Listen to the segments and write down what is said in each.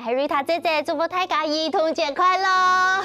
係Rita姐姐，祝福大家兒童節快樂！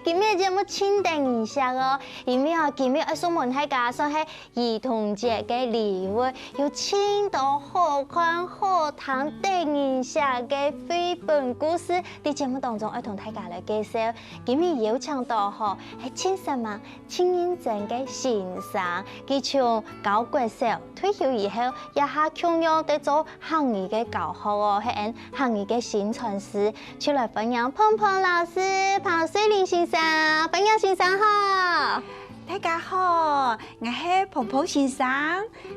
今日節目清定一下哦，因為今日要送問大家算係兒童節嘅禮物，有青島好看好聽定一下嘅繪本故事，喺節目當中要同大家來介紹。今日有請到嗬係親什麼親認真嘅先生，佢從高國小退休以後，也係同樣在做行業嘅教學哦，係行業嘅宣傳師，出來分享鵬鵬老師、彭水玲先生，分享先生好。大家好，我係鵬鵬先生，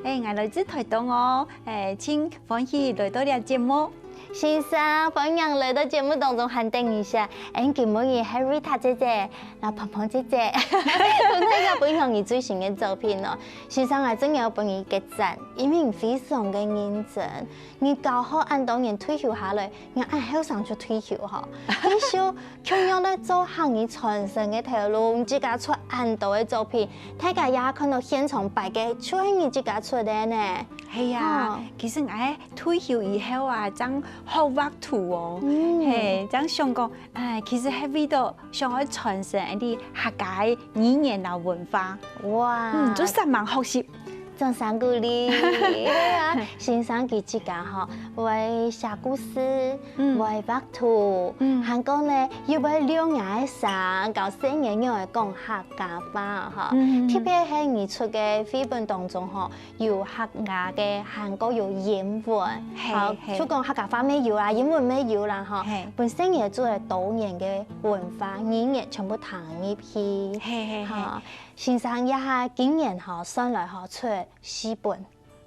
我來自台東哦，請歡迎來到呢個節目。先生，歡迎來到節目當中肯定一下，今日係 Rita 姐姐，嗱鵬鵬姐姐，同大家分享你最新嘅作品咯。先生係真要幫你嘅讚，因為你非常嘅認真，你教學按當年退休下來，你按後生就退休嗬，繼續同樣咧做行業傳承嘅條路，你自家出按多嘅作品，大家也看到現場擺嘅，就係你自家出嘅呢。係啊，其實我退休以後啊，真學畫圖哦，真想講，其實喺呢度想去傳承一啲客家語言啊文化，哇，做實忙學習。掌聲鼓勵，先生佢自家嗬，為寫故事，為畫圖，韓國呢要為兩眼生，教細眼用嚟講客家話嗬，特別係你出嘅繪本當中嗬，有客家嘅韓國有英文，好，就講客家話沒有啦，英文沒有啦嗬，本身也做係多元嘅文化語言全部談一批，嚇。先生一下竟然嗬上來嗬出4本，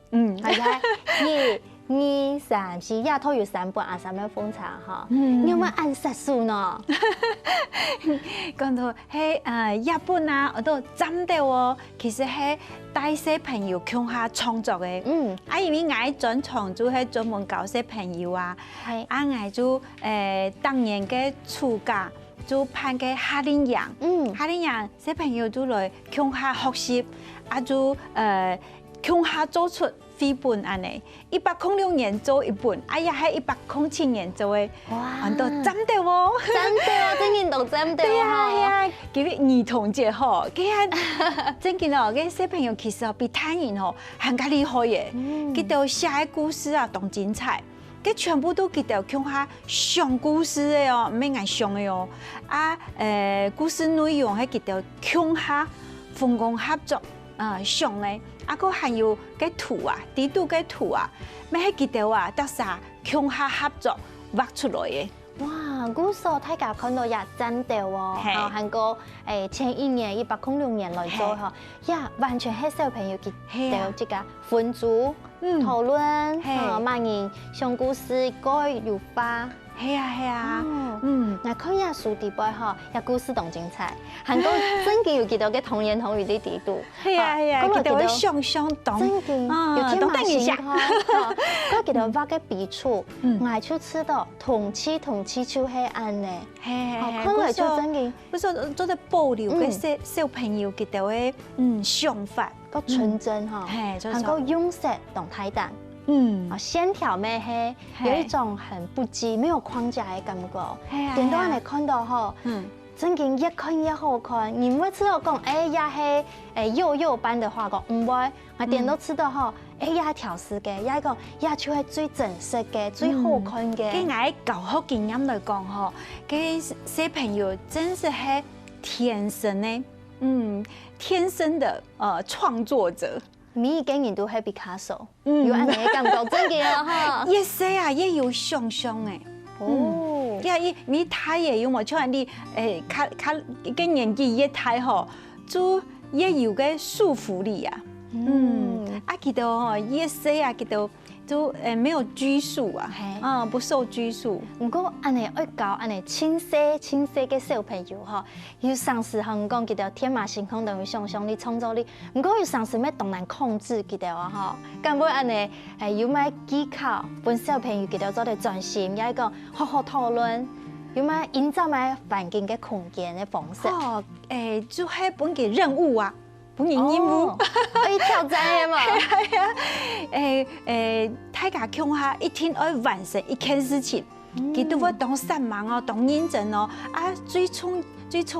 係1、2、3、4，一套有3本啊，3本封查嗬，你有冇按實數呢？講到係日本啊，我都真的喎，其實係帶小朋友向下創作嘅，因為我專長就係專門教小朋友啊，我就當年嘅暑假。就辦嘅夏令營，夏令營小朋友就來向下學習，就向下做出繪本安尼，106年做一本，也係107年做嘅，哇，都真的喎，真的喎，真見到真的喎，對啊，叫兒童節嗬，佢係真見到嘅小朋友其實比大人嗬更加厲害嘅，佢哋寫嘅故事啊，咁精彩。佢全部都記得向下上故事嘅哦，唔係硬上嘅哦。故事內容係記得向下分工合作上嘅，個還有嘅圖啊，地圖嘅圖啊，咪係記得啊，得晒向下合作畫出來嘅。哇，故事大家看到也真的喎，韓國前1年106年來做嗬，呀完全係小朋友記得這個分組討論，萬人上故事改有花。係啊，我看下書底背嗬，有故事同精彩。韓國真嘅有幾多嘅童言童語啲地圖，係啊，記得相當，真嘅有天馬行空，嗰記得畫嘅筆觸，我出知道同期就係按呢，看嚟就真嘅。不過做得保留嘅小朋友記得嘅想法，個純真嗬，韓國用色同睇淡。線條咩係有一種很不羈、沒有框架嘅感覺。點到人哋看到嗬，真嘅一看一好看。你唔會知道講，也係幼班的話講唔會。我點都知道嗬，也係調試嘅，也係講也就係最真實嘅、最好看嘅。跟我教學經驗來講嗬，嘅小朋友真是係天生嘅，天生的創作者。每個人都係畢卡索，有安尼嘅感覺，真嘅啊！也是啊，也有想象誒。哦，你睇嘢有冇像你跟年紀越大嗬，就也有個束縛力啊。記得嗬，也是啊，記得就沒有拘束啊，不受拘束。不過安尼愛教安尼青細嘅小朋友嗬，要嘗試香港記得天馬行空同埋想象力、創造力。不過要嘗試咩動難控制記得啊嗬，咁要安尼要咩技巧，本小朋友記得做得專心，也係講好好討論，要咩營造咩環境嘅空間嘅方式。就係本嘅任務啊。本人任務，可以挑戰嘅嘛？係啊，大家向下一天要完成一件事情，佢都要當殺忙哦，當認真哦，啊最重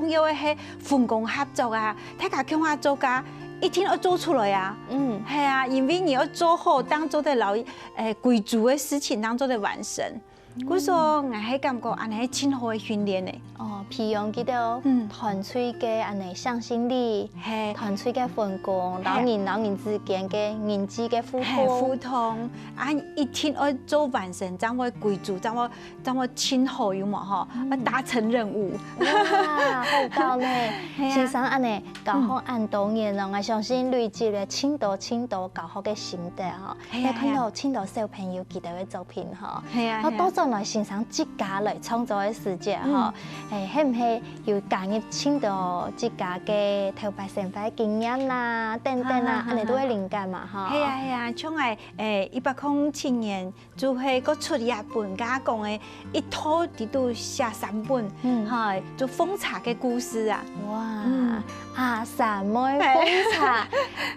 要嘅係分工合作啊，大家共下做噶，一天要做出來啊。係啊，因為你要做好當做的貴族嘅事情當做的完成。嗰時候我係感覺安尼係真好嘅訓練咧。哦，培養佢哋團隊嘅安尼向心力，團隊嘅分工，老人之間嘅人際嘅互通，啊一天要做完成，將我貴族，將我親好有冇嗬？要達成任務。哇，好夠咧！先生安尼教學按多年咯，我相信累積咧千多教學嘅心得嗬。你看到千多小朋友記得嘅作品嗬，我多咗來先生自家來創造嘅世界嗬。係唔係要加入千多自家嘅頭擺成塊經驗啦、等等啦，安尼都會靈感嘛嗬。係啊，像係107年就係個出日本家講嘅一套啲都寫3本，係做奉茶嘅故事啊。哇，阿三妹奉茶，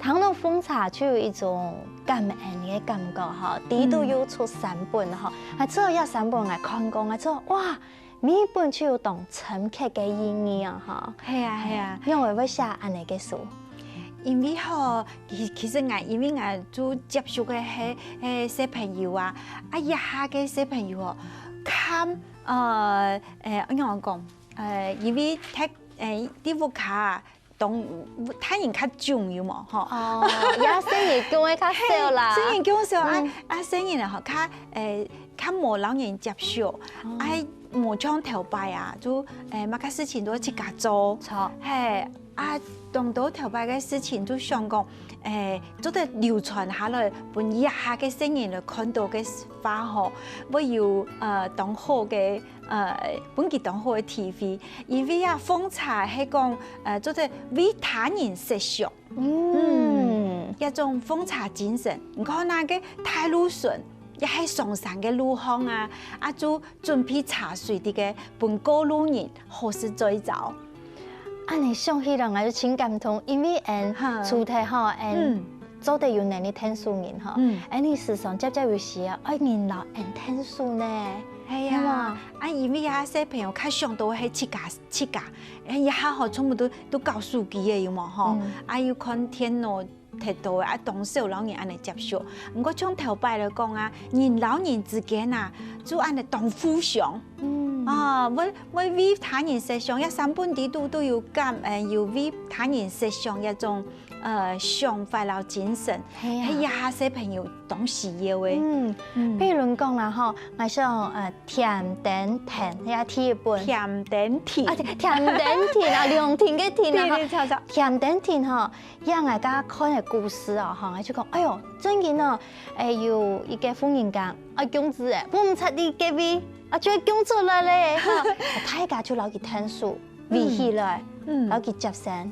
談到奉茶就有一種感恩嘅感覺嗬。啲都要出3本嗬，係之後有3本嚟看過，之後哇，每本就有當深刻嘅意義啊嗬。係啊，因為要寫安尼嘅書。因為嗬，其實因為我做接觸嘅係小朋友啊，一下嘅小朋友哦，看我講因為啲屋卡啊，當睇人較重要嘛，嗬。哦，而家生意叫我較少啦。生意叫少生意啊，較冇老人接受，冇將頭擺啊，就乜嘅事情都自家做，係。當到頭擺嘅事情都想講，做得流傳下來，本一下嘅聲音嚟看到嘅花嗬，我要當好嘅本佢當好嘅 TV， 因為奉茶係講做得為他人設想，一種奉茶精神。你看那個太魯順，一係上山嘅路巷啊，就準備茶水啲嘅本過路人何時再走。安尼想起來我就真感動，因為主題嗬，做得有能力聽書人嗬，你時常接有時啊，人老聽書呢，係啊，因為小朋友較上到係切家，一下嗬全部都教書機嘅有冇嗬，要看天咯。睇到啊，當小老人安尼接受，唔過從頭擺來講啊，人老人之間啊，就安尼當互相，我為他人設想，一3本啲都有要為他人設想一種想法老精神，係下小朋友當時要嘅。比如講啦嗬，我想甜點甜，也睇一本甜點甜，甜點甜啊，涼甜嘅甜啊，甜點甜嗬，讓大家看嘅故事啊，嗬，我就講，哎呦，最近啊，有一個婦人講，公子我唔出啲嘅味，就講出來咧，大家就攞佢聽書，圍起來，攞佢接聲。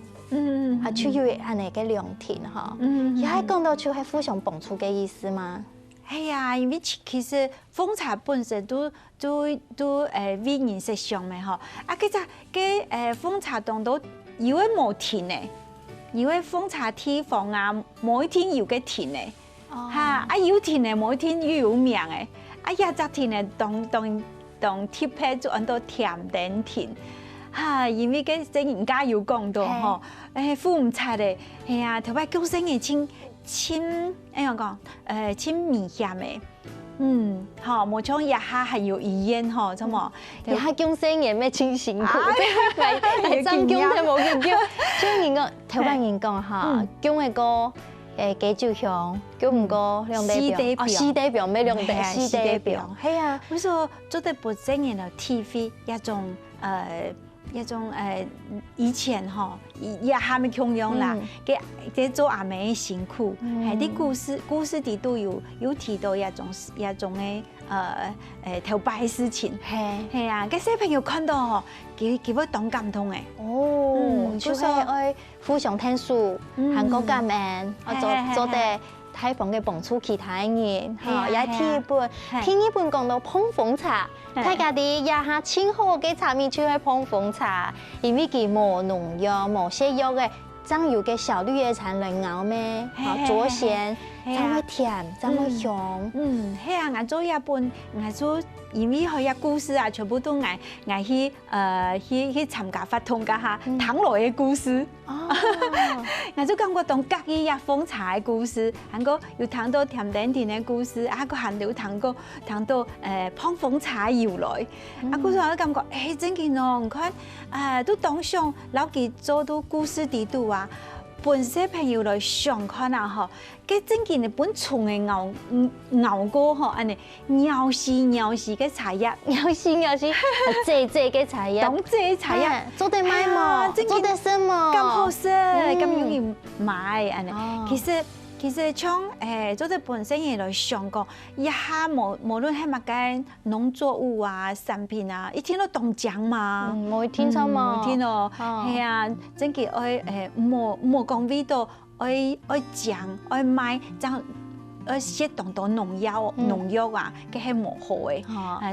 出於安尼嘅涼甜嗬，而係講到就係互相幫助嘅意思嘛。係啊，因為其實奉茶本身都為人設想嘅嗬，其實嘅奉茶當到以為冇甜嘅，以為奉茶地方啊冇一天有嘅甜嘅，有甜嘅冇一天又有名嘅，一隻甜嘅當貼牌就按到甜點甜。因為嘅整人家有講到嗬，奉茶咧，係啊，頭擺講聲嘅親，親明顯嘅，冇錯，一下係有語言嗬，怎麼？一下講聲嘅咩真辛苦，係真講都冇叫，將人個頭擺人講嚇，講嘅個幾朝香，講唔過兩地四地表咩兩地四地表，係啊，我說做得不正嘅 TV 一種以前嗬，也還沒窮樣啦，嘅做阿妹辛苦，係啲故事啲都有提到一種嘅頭擺嘅事情，係啊，嘅小朋友看到嗬，佢會當感動嘅。就係愛互相聽書，韓國感恩，做得太房嘅幫助其他人，也聽一本講到捧奉茶。大家啲也下清好嘅茶米就係捧奉茶，因為佢冇農藥、冇瀉藥嘅，將有嘅小綠葉蠶來熬咩，左鹹，怎么甜，怎么香。係啊，我做日本，我做因為佢嘅故事啊，全部都我去參加發通㗎嚇，唐來嘅故事。哦，我就感覺當隔夜日奉茶嘅故事，還個有談到甜點店嘅故事，啊個還有談到碰風茶由來，啊嗰時候我感覺真嘅咯，唔看都當上老幾做到故事地度啊。本小朋友來上看啊！嗬，佢真見日本蟲嘅牛歌嗬，安尼鳥時嘅茶葉，鳥時這嘅茶葉，當這茶葉做得賣麼？做得什麼？咁好食，咁容易買安尼。其實像做得本身嘢來上講，一下無論係乜嘅農作物啊、產品啊，一天都凍漲嘛。每天錯嘛。每天咯，係啊，真係愛冇講味道，愛醬愛買，就愛食當到農藥啊，佢係冇好嘅。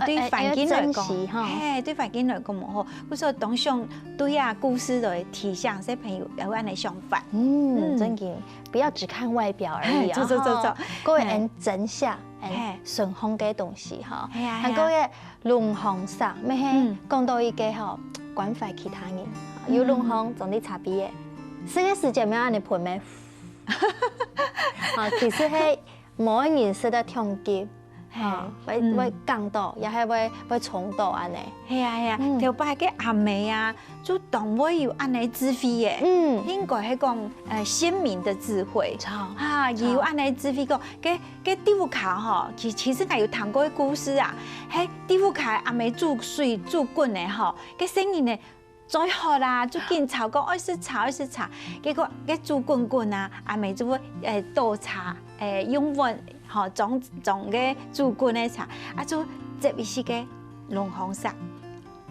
對環境來講，係對環境來講冇好。所以當上對啊故事來提醒小朋友有安尼想法。真嘅。不要只看外表而已啊！走，各位真相，順風嘅東西哈。係各位龍鳳煞咩？講到一個嗬，關懷其他人，有龍鳳總啲差別嘅。成個世界咩？你盤咩？其實係冇人識得統計。會降到，又係會重到安尼。係啊，條擺嘅阿妹啊，就當會有安尼智慧嘅。應該係講鮮明的智慧。有安尼智慧講，嘅地府卡嗬，其實我有聽過嘅故事啊，係地府卡阿妹煮水煮滾嘅嗬，嘅聲音咧再學啦，就見炒講愛食茶，結果嘅煮滾啊，阿妹就會倒茶用碗。好種嘅煮滾嘅茶，啊就接一些嘅龍鳳煞，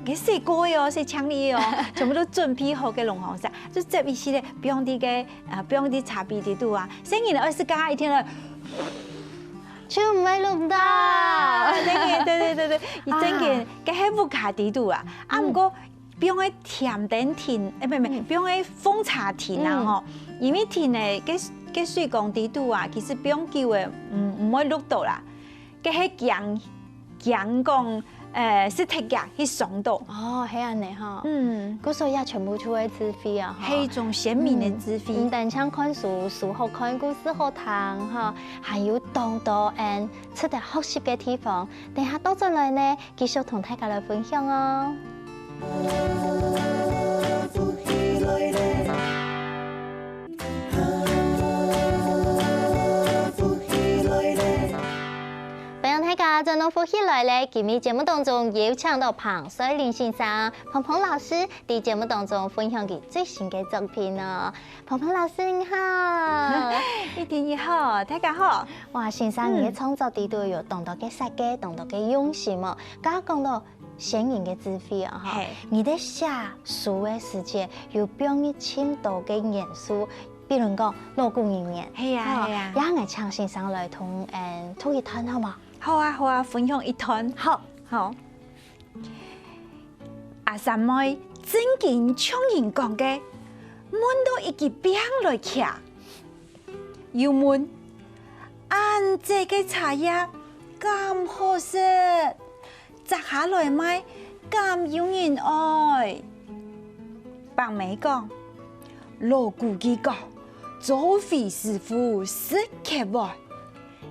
嘅細個哦，細槍哩哦，全部都準備好嘅龍鳳煞，就接一些咧，不用啲嘅不用啲茶葉啲度啊，生意二十加一天啦，就唔係錄到，對，一整件嘅係烏卡啲度啊，啊唔過不用喺甜點店，不用喺奉茶店啊嗬，因為店咧嘅水講啲度啊，其實不用叫嘅，唔會錄到啦。嘅係講實體嘅去上到。哦，係安尼哈。嗰所以全部都係智慧啊。係一種鮮明嘅智慧。唔單唱看書好看，故事好聽哈，還有當到出嚟學習嘅地方。等下到咗來呢，繼續同大家來分享哦。在農夫起來咧，今日節目當中邀請到彭水玲先生、鵬鵬老師喺節目當中分享佢最新嘅作品啊！鵬鵬老師你好，一天你好，大家好。哇，先生你嘅創作地都有當到嘅設計，當到嘅用心啊！剛剛講到鮮明嘅智慧啊，哈，你哋寫書嘅時間有表現深度嘅元素，比如講鑼鼓音樂，係啊，也係請先生來同吐一攤好嘛？好啊，分享一段。好。阿三妹正經唱人講嘅，問到一支餅來徛，又問：按這個茶葉咁好食，摘下來賣咁有人愛。白妹講：鑼鼓機講，做肥師傅識劇外，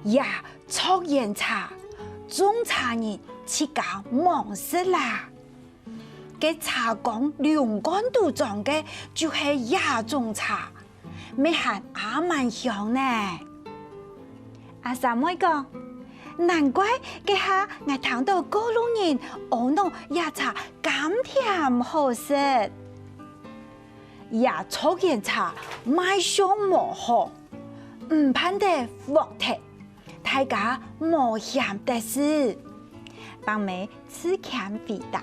呀！抽煙茶，種茶人自家忙死啦。嘅茶講兩竿都撞嘅，就係亞種茶，咩係阿曼香呢？阿三妹講，難怪嘅下我聽到高路人我弄亞茶咁甜好食，亞抽煙茶賣相冇好，唔盼得獲得。大家冇嫌得事，幫妹吃強肥的。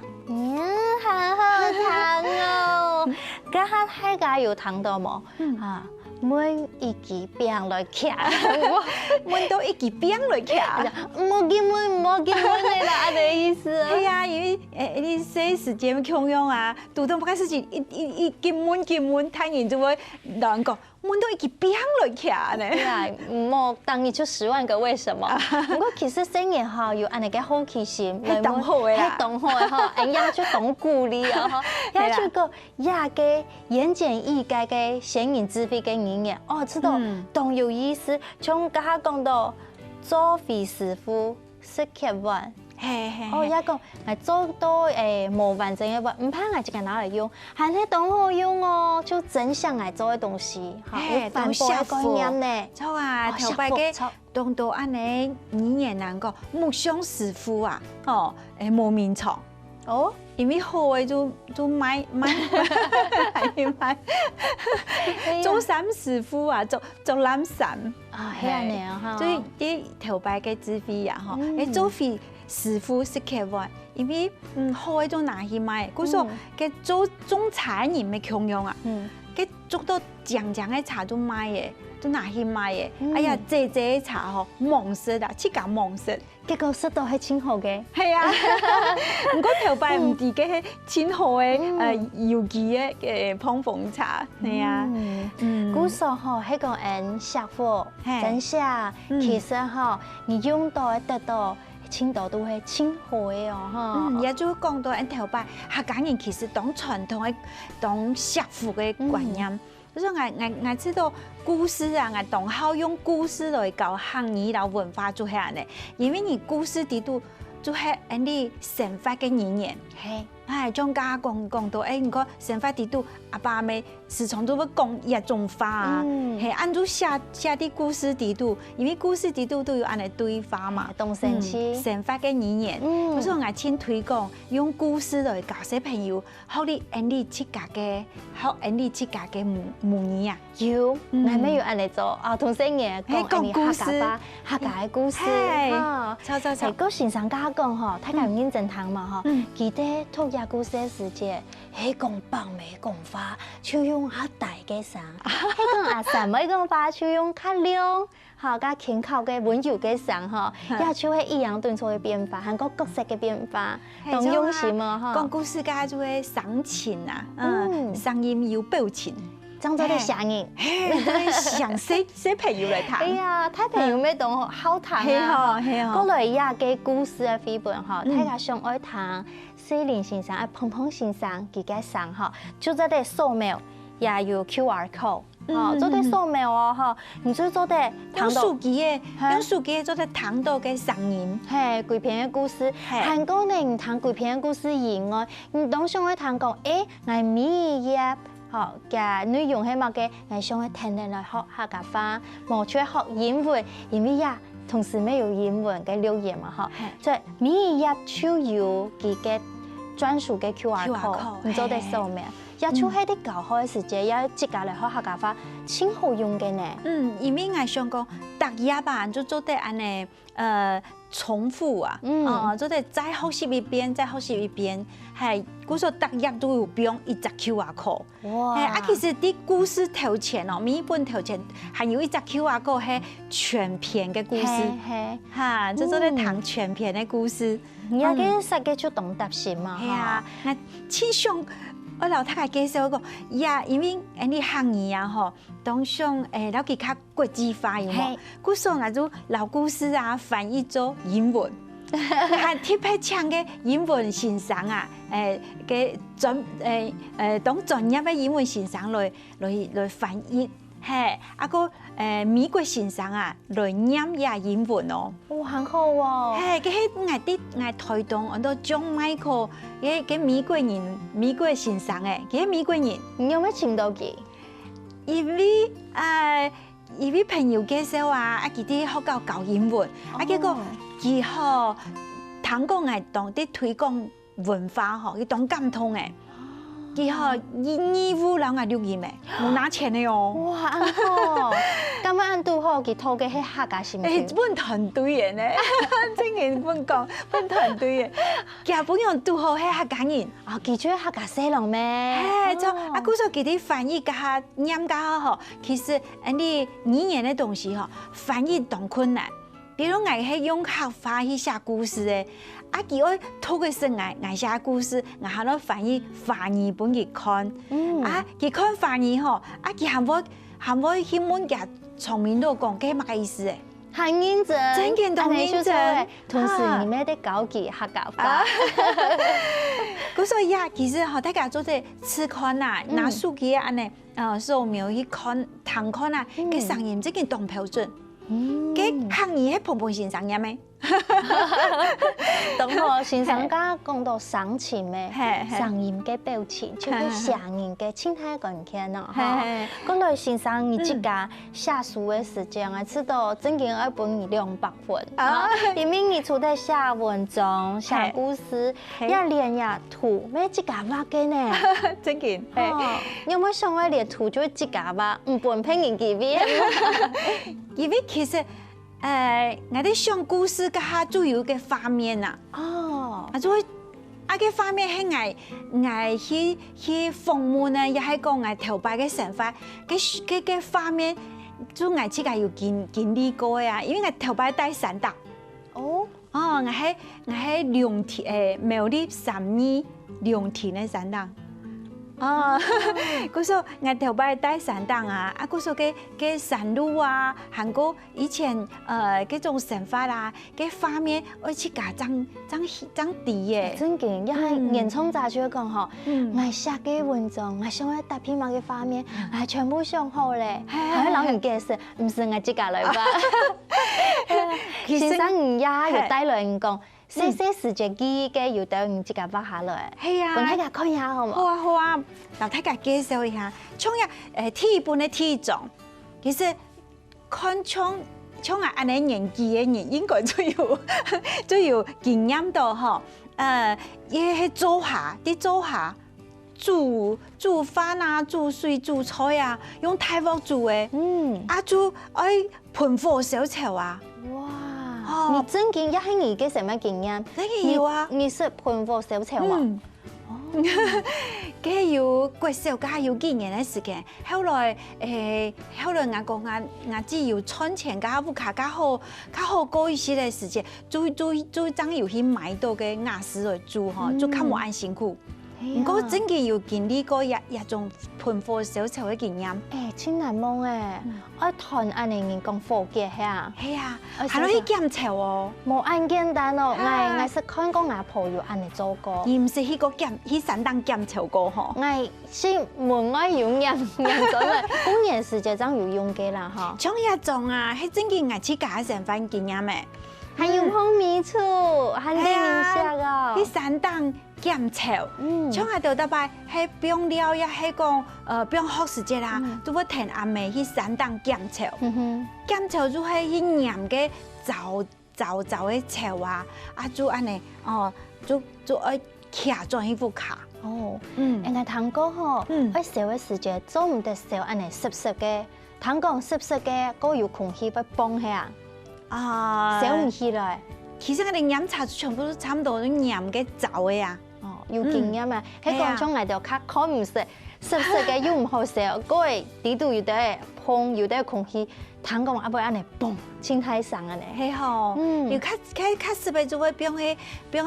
好好聽哦！家下大家有聽到冇？每一支餅來徛，每到一支餅來徛，冇見滿啦，嘅意思。係啊，因為你些時間強用啊，讀到唔開始一見滿，睇人就會兩個。阮都已經變落去啊呢。对啊，莫當你出10萬個為什麼？不過其實生嘢吼有安尼個好奇心，係同好嘅啦，係同好嘅吼，人家就懂鼓勵啊吼，也就個也個言簡意賅個顯然智慧嘅語言，哦，知道懂有意思。從家下講到做肥師傅10萬。哦，一個係做到無完整嘅話，唔怕我自己拿嚟用，係你懂好用哦，就真想嚟做嘅東西，有反駁嘅概念呢。錯啊，頭擺嘅當到安尼語言人講木匠師傅啊，哦，無名廠，哦，因為好嘅就買，做衫師傅啊，做藍衫啊，係啊，你啊，所以啲頭擺嘅智慧啊，嗬，做肥師傅10萬，因為好嘅都拿去賣，故說嘅做種茶人嘅強用啊，嘅做到正嘅茶都賣嘅，都拿去賣嘅。哎呀，這茶嗬，黃色啊，切架黃色，結果色都係清好嘅。係啊，唔過頭擺唔啲嘅係清好嘅有機嘅蓬蓬茶，係啊。古時候喺個食貨真下，其實嗬，你用到得到。青島都係清好嘅哦，也就講到頭擺客家人其實當傳統嘅當食婦嘅觀念，所以我知道故事啊，我當好用故事來教行語到文化做係安尼，因為你故事啲都就係啲生活嘅語言，係將家講到你講生活啲都阿爸阿媽時常都會講一種話啊，係按照寫啲故事啲都，因為故事啲都有安尼對話嘛，動聲詞，生活嘅語言，所以我先推廣用故事來教小朋友，學你自家嘅母語啊。要，我咪要安尼做啊，同聲嘢講故事，客家嘅故事，係個先生家講嗬，睇下認真聽嘛嗬，記得讀一故事嘅時節，係講白眉講花，就用較大嘅聲；係講阿三眉講花，就用較亮，嚇較輕巧嘅溫柔嘅聲嗬，也就係抑揚頓挫嘅變化，韓國角色嘅變化，當用什麼嗬？講故事家就會聲情啊，聲音有表情。裝作啲聲音，想小朋友嚟睇。哎呀，睇朋友咩當好睇啊！嗰類也嘅故事嘅繪本嗬，大家上愛睇4年先生、碰碰先生佢嘅聲嗬，做咗啲掃描，也有 QR code，做啲掃描哦嗬，唔做啲用手機嘅做啲聽到嘅聲音，係鬼片嘅故事。韓國人聽鬼片嘅故事以外，你當上愛聽講，係咪嘢？好嘅內容係乜嘅？我想去聽嚟學客家話，冇出去學英文，因為呀，同時沒有英文嘅留言嘛，嗬。即係每一頁就有佢嘅專屬嘅 QR code，唔做得掃描。也就係啲教學嘅時節，也自家嚟學客家話，真好用嘅呢。因為我想講，逐頁吧，就做得安尼，重複啊，做得再學習一遍，係，嗰時逐頁都有標一隻 QR code。哇！其實啲故事頭前哦，每一本頭前還有一隻 QR code係全篇嘅故事，嚇，就做得聽全篇嘅故事。而家嘅設計出懂特性嘛，係啊，我千想。我老太太介紹個，因為啲行業啊，嗬，當上老幾較國際化嘅嘛，故所那種老故事啊，翻譯做英文，係特別強嘅英文先生啊，嘅當專業嘅英文先生來翻譯，係啊個美國先生啊來念也英文哦，哇，很好喎，係佢喺台東，我都將 Michael 嘅美國先生嘅美國人，你有咩請到佢？因為朋友介紹啊，佢啲學教英文，結果佢學聽講係當啲推廣文化嗬，佢當感通嘅。佢學義務兩個留言嘅，冇拿錢嘅哦。哇，安好，咁樣都好，佢套嘅係客家先。本團隊嘅呢，真係本講本團隊嘅，佢本樣都好係客家人。啊，記住係客家細路咩？係就啊，嗰時佢啲翻譯家念家嗬，其實啲語言嘅東西嗬，翻譯當困難。比如我係用客話去寫故事嘅。佢愛透過聲嚟寫故事，我喺度翻譯本佢看，佢看翻譯嗬，佢係還會去問佢聰明度講，佢乜個意思誒？很認真，真嘅都認真，同時裡面的高級客家話。咁所以啊，其實大家做啲試看啊，拿手機啊，安尼掃描去看、聽看啊，嘅聲音真嘅當標準，嘅行語係蓬蓬先生嘅咩？當我先生家講到聲情嘅聲音嘅表情，就係聲音嘅清態講起咯。講到先生你自家寫書嘅時間啊，知道真嘅要本200分，因為你除咗寫文章、寫故事，要連呀圖，咩自家畫嘅呢？真嘅。有冇想過連圖就自家畫，唔本拼人幾邊？因為其實。我哋想故事嘅下主要嘅畫面啊，就會個畫面係我去訪問呢，又係講我頭擺嘅想法，嘅畫面就我自己要經歷過呀，因為我頭擺帶山島。我係良田苗栗32良田嘅山島。嗰時候我頭擺帶山檔啊，嗰時候嘅山路啊，韓國以前嗰種想法啦，嘅畫面我去加張地嘅。真嘅，一係原創者就講嗬，我寫嘅文章，我想要搭片嘛嘅畫面，我全部想好咧，係老人家說，唔是我自家來吧？先生唔呀，又帶來人講。細時隻機嘅要等你自己畫下來，係啊，俾大家看下好唔好？好啊，讓大家介紹一下。像第一本嘅第一章，其實看像安尼年紀嘅人，應該最有經驗到嗬。也係做下煮飯啊，煮水煮菜啊，用大鑊煮嘅。煮愛噴火小炒啊。哇！你真嘅一係你嘅什麼經驗？你有啊？你識噴火小炒嘛？佢有過少加有幾年嘅時間，後來我講我只要存錢加物價加好過一些嘅時間，最爭要去買到嘅雅士來煮嗬，就較冇咁辛苦。唔過真嘅要經歷過一種噴火小炒嘅經驗。真難忘誒！我團安尼人講火嘅係啊，係啊，係咯去檢炒哦，冇咁簡單哦。我是看過我朋友安尼做過，而唔是去山東檢炒過嗬。我是門外有人咗啦，半年時間真有用嘅啦嗬。像一種啊，係真嘅我自家成份經驗誒，還有烘米醋，很靚色哦。去山東檢炒，像我到大擺係不用料，也係講不用學時間啦，都會聽阿妹去山東檢炒。檢炒就係去鹽嘅糟嘅炒啊，就安尼就愛卡轉一副卡。人家聽講吼，愛燒嘅時間做唔得燒安尼濕濕嘅，聽講濕濕嘅嗰有空氣會崩下，燒唔起來。其實我哋飲茶全部都差唔多鹽嘅糟嘅啊。有經驗啊，喺廣場嚟到較看唔實，濕濕嘅又唔好食，嗰個地度有啲碰，有啲空氣，聽講阿妹安尼嘣，清太上啊你，係吼，又較濕嘅就會變去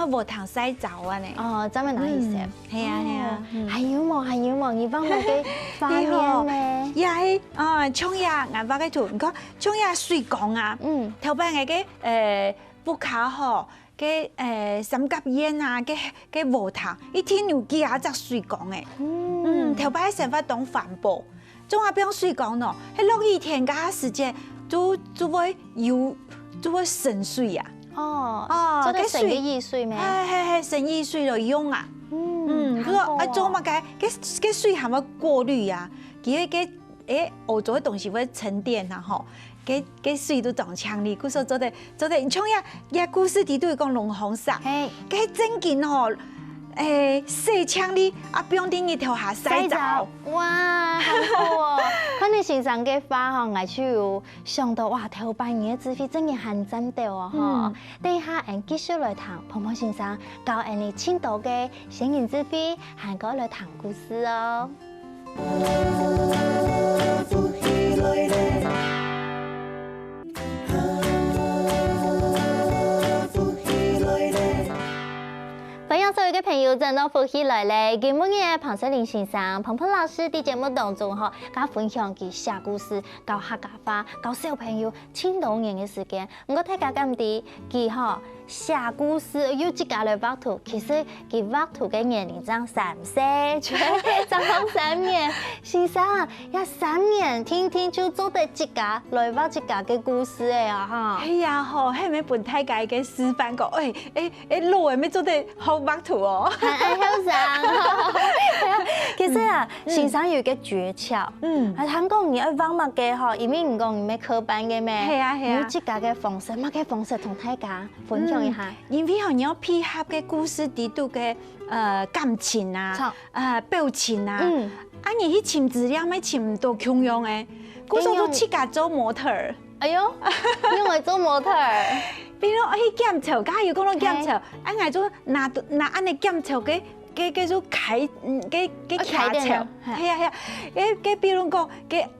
無糖洗澡啊你，真係難以食，係啊，係有冇，你幫我嘅畫面咧，又係像呀，我畫嘅圖，唔講像呀水講啊，頭擺嘅不卡嗬。嘅三角煙啊，嘅無糖，一天有幾下隻水講誒，頭擺成塊當環保，仲話變水講咯，喺落雨天嘅時間就會省水啊，做啲省嘅易水咩？係省易水嚟用啊，佢話做乜嘅水係咪過濾啊？佢澳洲嘅東西會沉澱啊，嗬。嘅水都撞牆哩，佢說做得，像呀故事啲都會講龍鳳山，嘅真件嗬，洗牆哩，不用啲日頭下洗澡，哇，好好哦！看你先生嘅話嗬，我就有想到哇，頭半年嘅智慧真係很讚到哦，嗬！等下繼續來談，鵬鵬先生教你青島嘅先人智慧，韓國來談故事哦。嘅朋友真都福起來咧！今日彭世玲先生、彭老師喺節目當中嗬，佢分享佢寫故事、教客家話、教小朋友千多年嘅時間。唔過大家咁啲，佢嗬寫故事要自家來畫圖，其實佢畫圖嘅年齡爭3歲，才爭3年。先生，要3年，天天就做得自家來畫自家嘅故事嘅啊！嚇。係啊，嗬，係咪本大家嘅示範過？老嘅咪做得好畫圖哦。係後生，其實啊，先生有個訣竅，係聽講你愛畫乜嘅嗬，因為唔講你咩課班嘅咩，係啊，有自家嘅方式，乜嘅方式同大家分享一下。因為你要配合嘅故事地度嘅感情啊，表情啊，你去尋資料咪尋唔到共用嘅，故說都自家做模特兒。哎呦，因為做模特兒，比如我去檢查，假如講到檢查，我做拿安尼檢查嘅做開卡槽，係啊，比如講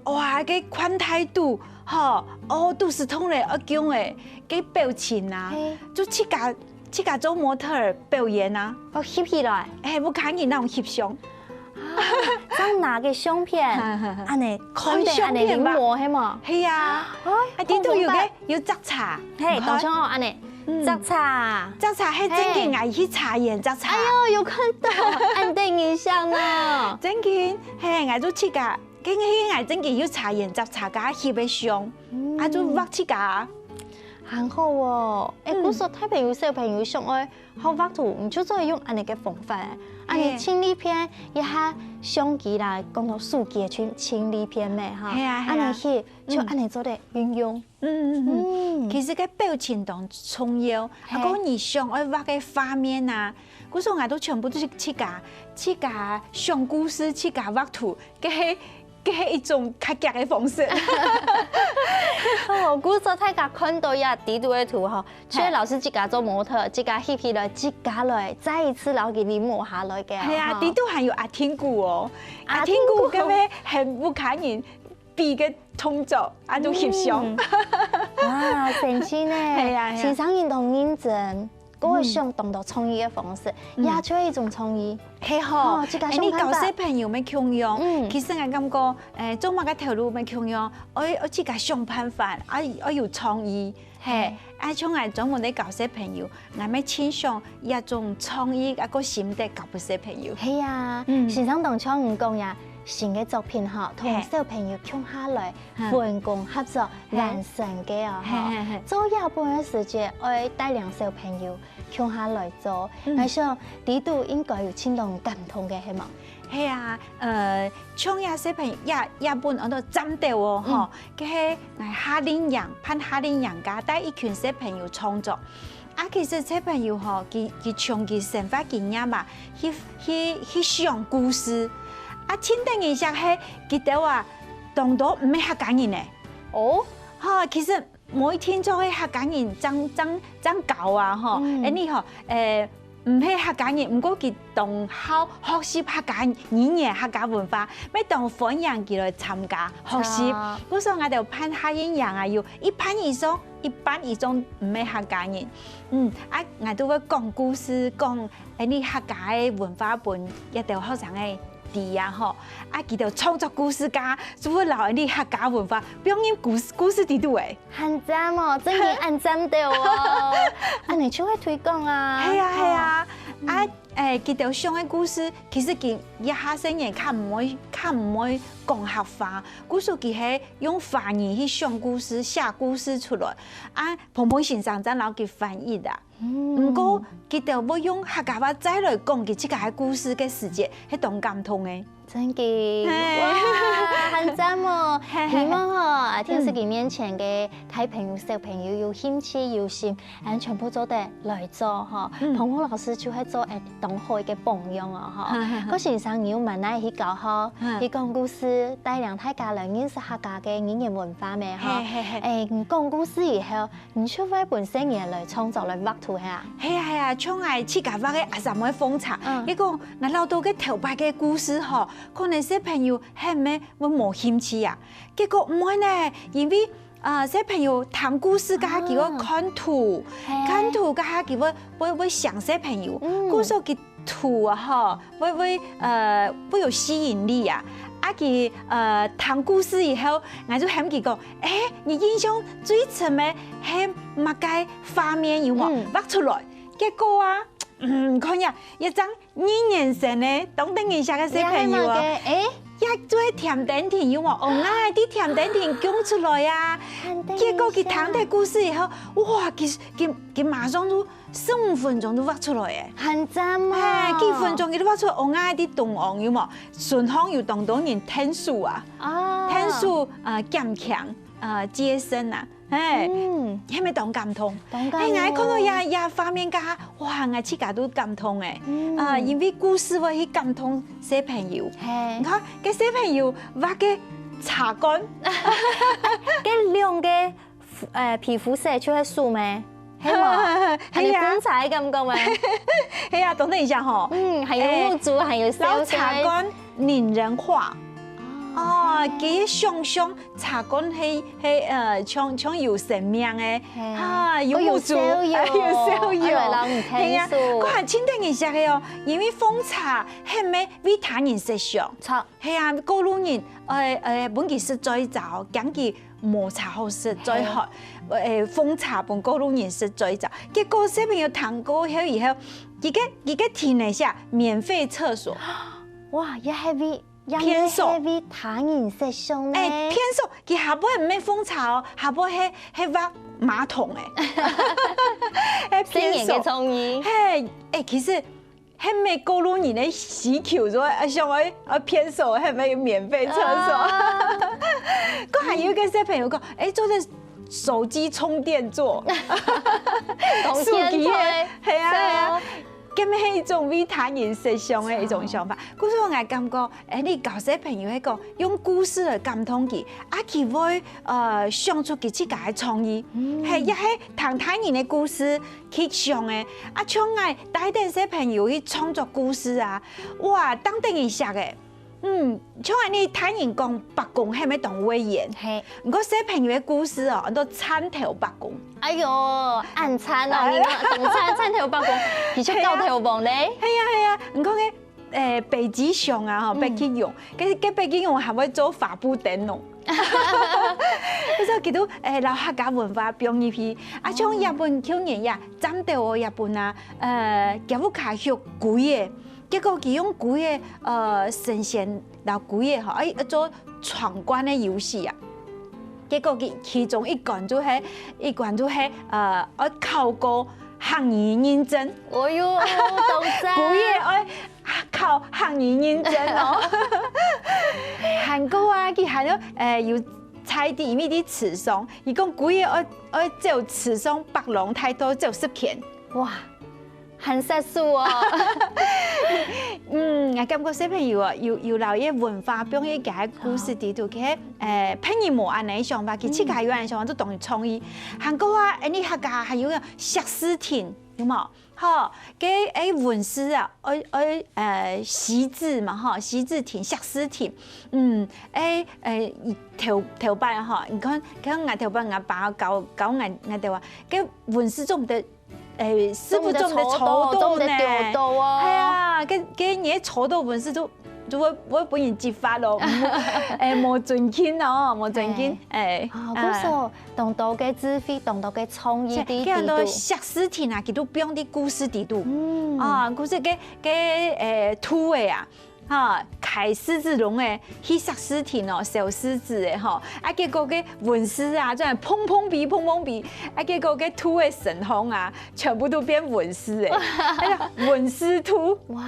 哇寬態度，肚是痛咧，驚嘅表情啊，就自家做模特兒表演啊，翕起來，我看見那種翕相。想拿個相片，安尼看相片嘛，係嘛？係啊，啲都要摘茶，係，當場安尼摘茶係真嘅，愛去茶園摘茶。哎呦，有看到，安定印象啊！真嘅，係愛做自家，跟愛真嘅要茶園摘茶加翕嘅相，愛做畫自家。很好喎，古時太朋友小朋友上愛學畫圖，唔就再用安尼嘅方法，安尼清理片一下相機啦，講到數據去清理片咩哈，安尼去就安尼做得運用。其實個表情當重要，講你上愛畫嘅畫面啊，古時我都全部都是自家上故事，自家畫圖嘅。係一種較夾嘅方式。古時大家看到呀地圖嘅圖嗬，所以老師自家做模特，自家翕起來，自家來，再一次攞佢哋磨下來嘅。係啊，地圖還有阿天鼓哦，阿天鼓咁樣係不可能比嘅動作，啊都翕相。哇，神奇呢！係啊，欣賞運動認真。嗰個相當到創意嘅方式，也出一種創意，係好。你教小朋友咪共用，其實我感覺做乜嘅條路咪共用，我自己想辦法，我有創意，係，像我專門啲教小朋友，我咪傾向一種創意一個心得教俾小朋友。係啊，先生當初唔講呀。新嘅作品嗬，同小朋友共下來分工合作完成嘅啊嗬，做一半嘅時間，我帶領小朋友共下來做，我想呢度應該有千種感動嘅係嘛？係啊，像呀小朋友一半我都針對喎嗬，佢係夏令營盼夏令營家帶一群小朋友創作。啊，其實小朋友嗬，佢長期生活經驗嘛，去想故事。啊，千等一下係記得話，當到唔係客家人嘅。哦，嚇，其實每天做嘅客家人爭教啊，嗬，你嗬，唔係客家人，唔過佢當考學習客家語言、客家文化，咪當歡迎佢來參加學習。嗰時候我哋盼夏令營啊，要1班以上唔係客家人。我都會講故事，講你客家嘅文化本，一定學生嘅。啊嗬，佢就創作故事家，就會留啲客家文化表演故事地度誒。很讚哦，真係很讚到哦！你出去推廣啊？係啊，佢就上嘅故事，其實佢一下聲嘢較唔會講客話，故事佢係用華語去上故事、寫故事出來。彭先生真攞佢翻譯啊。唔過佢就會用客家話再來講佢自己嘅故事嘅時節，係當感動嘅。真嘅，哇，很讚哦！希望嗬，電視機面前嘅大朋友、小朋友有興趣、有心，全部做得來做嗬。彭老師就係做當好嘅榜樣啊嗬。嗰先生要問下去教學，去講故事，帶領大家來認識客家嘅語言文化咩嗬？講故事以後，你出翻本身嘢來創作來畫圖係啊？係啊，像係自家畫嘅阿什麼風采，一個我老到嘅頭擺嘅故事嗬。可能小朋友係咪會冇興趣啊？結果唔會呢，因為小朋友聽故事嘅佢會看圖，家佢會想小朋友，故所佢图啊吼，會有吸引力啊。佢談故事以後，我就喊佢講，你印象最深嘅係乜嘅畫面有冇畫出來？結果啊，看呀，一張2年生嘅當等一下嘅小朋友啊，一做甜點甜有冇？啲甜點甜講出來啊，結果佢談啲故事以後，哇，佢馬上都15分鐘都畫出來嘅，很讚啊！幾分鐘佢都畫出來，啲動畫有冇？順行有當當然聽數啊，聽數減強接生啊，係咪當感動？我看到呀畫面㗎，哇！我自己都感動誒，因為故事會去感動小朋友。你看，個小朋友畫嘅茶乾，嗰兩個皮膚色就係樹咩？係嘛？係你觀察感覺咩？係啊，等一下吼。還有木竹，還有小茶乾擬人化。佢想象茶乾係像有生命嘅，有木竹，有小油，係啊，嗰係清淡一下嘅哦。因為蜂茶係咩維他命食上，係啊，高路人本其實最早講佢抹茶好食最好，蜂茶本高路人食最早。結果小朋友談過後以後，而家填一下免費廁所，哇，一係偏數，維他命食上咧，偏數，佢下部係咩蜂茶哦，下部係挖馬桶誒，偏數嘅創意，其實係咪高路人咧洗球咗，上去偏數係咪免費廁所？嗰係有一個小朋友講，做隻手機充電座，手機嘅，係啊。咁係一種維他命食上嘅一種想法。故事我係感覺，你教小朋友一個用故事嚟感動佢，佢會想出佢自己嘅創意，係一係談他人嘅故事去上嘅，像我帶啲小朋友去創作故事啊，哇，當等一下嘅。像你睇人講白宮係咪當威嚴？係，唔過小朋友嘅故事哦，都參透白宮。哎呦，暗餐哦，你講參透白宮，而且教頭王咧。係啊，唔講嘅北極熊啊，北極熊，嘅北極熊係會做發布燈籠。你就見到老客家文化表現去，像日本去年呀，針對我日本啊，吉富卡學古嘢。結果佢用古嘅神仙嗱古嘢嗬，做闖關嘅遊戲啊。結果佢其中一關就係我考過漢語認證。哦喲，懂真。古嘢我考漢語認證哦。韓國啊，佢係咗要猜啲因為啲詞上，而講古嘢我就詞上白龍太多就10件。哇！很實數哦，我感覺小朋友啊，要留啲文化表現嘅故事地圖，佢朋友冇安尼想法，佢自家有安尼想法都當創意。韓國啊，你客家還有石獅田，有冇？嗬，嘅文獅啊，習字嘛，嗬，習字田、石獅田，頭擺嗬，你看我頭擺我爸教我哋話，嘅文獅做唔得。師傅做唔得草刀呢？係啊，嘅嘢草刀本身都會俾人揭發咯，冇盡見哦，冇盡見嗰時當到嘅智慧，當到嘅創意啲地度，石獅田啊，佢都編啲故事地度，故事嘅圖嘅啊。開獅子籠誒，去石獅田哦，小獅子誒吼，結果嘅文獅啊，真係砰砰比，結果嘅圖嘅神空啊，全部都變文獅誒，文獅圖。哇！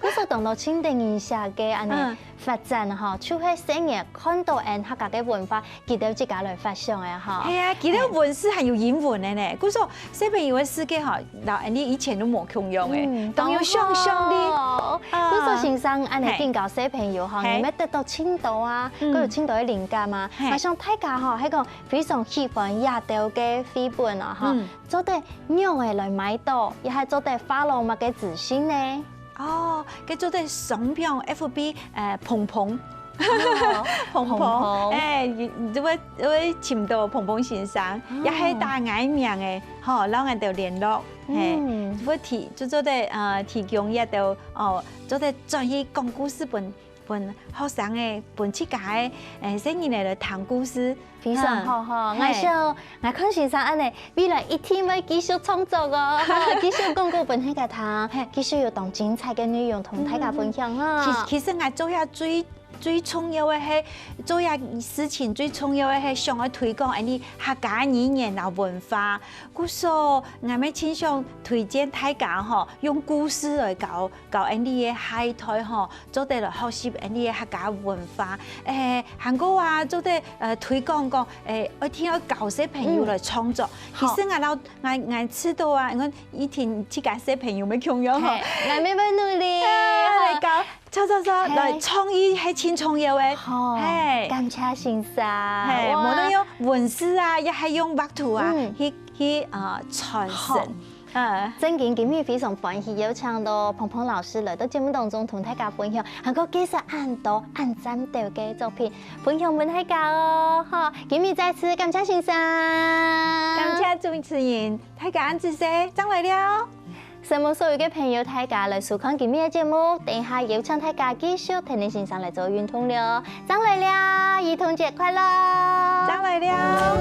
嗰時當到清定一下嘅安尼發展吼，就係成日看到客家嘅文化，記得自家來發想嘅吼。係啊，記得文獅係有英文嘅呢。嗰時小朋友嘅世界吼，嗱，你以前都冇共用嘅，都要想象啲。嗰時先生安尼見教小朋友吼，你咪得到青島啊，嗰度青島嘅靈感嘛。我想大家吼係個非常喜歡亞洲嘅繪本啊，哈，做得用嘅來買到，又係做得花落物嘅自信呢。佢做得相片 FB 蓬蓬，會潛到蓬蓬先生，又係大嗌名嘅，然後就聯絡。會做啲提供一道做啲專業講故事本學生嘅本自家嘅聲音嚟談故事，非常好哈！我看先生安尼，未來一定會繼續創作哦，繼續講故本喺個堂，繼續有當精彩嘅內容同大家分享啊！其實我做下最重要嘅係做下事情，最重要嘅係想去推廣啲客家語言啊文化。故所我咪傾向推薦大家嗬，用故事來教啲嘅海苔嗬，做啲來學習啲嘅客家文化。韓國話做啲推廣講我聽我教小朋友來創作。其實我知道啊，我以前自家小朋友咪咁樣嗬，我咪會努力嚟教。來創意係千重要嘅，係感謝先生，係無論用文字啊，亦係用畫圖啊，去傳承。真嘅，今日非常歡喜邀請到鵬鵬老師來到節目當中同大家分享，韓國介紹按讚到嘅作品，分享俾大家哦。好，今日再次感謝先生，感謝主持人，大家按住先，上來了。希望所有嘅朋友大家來收看今日嘅節目，等下邀請大家繼續聽你先生來做運動了。張來了，兒童節快樂！張來了。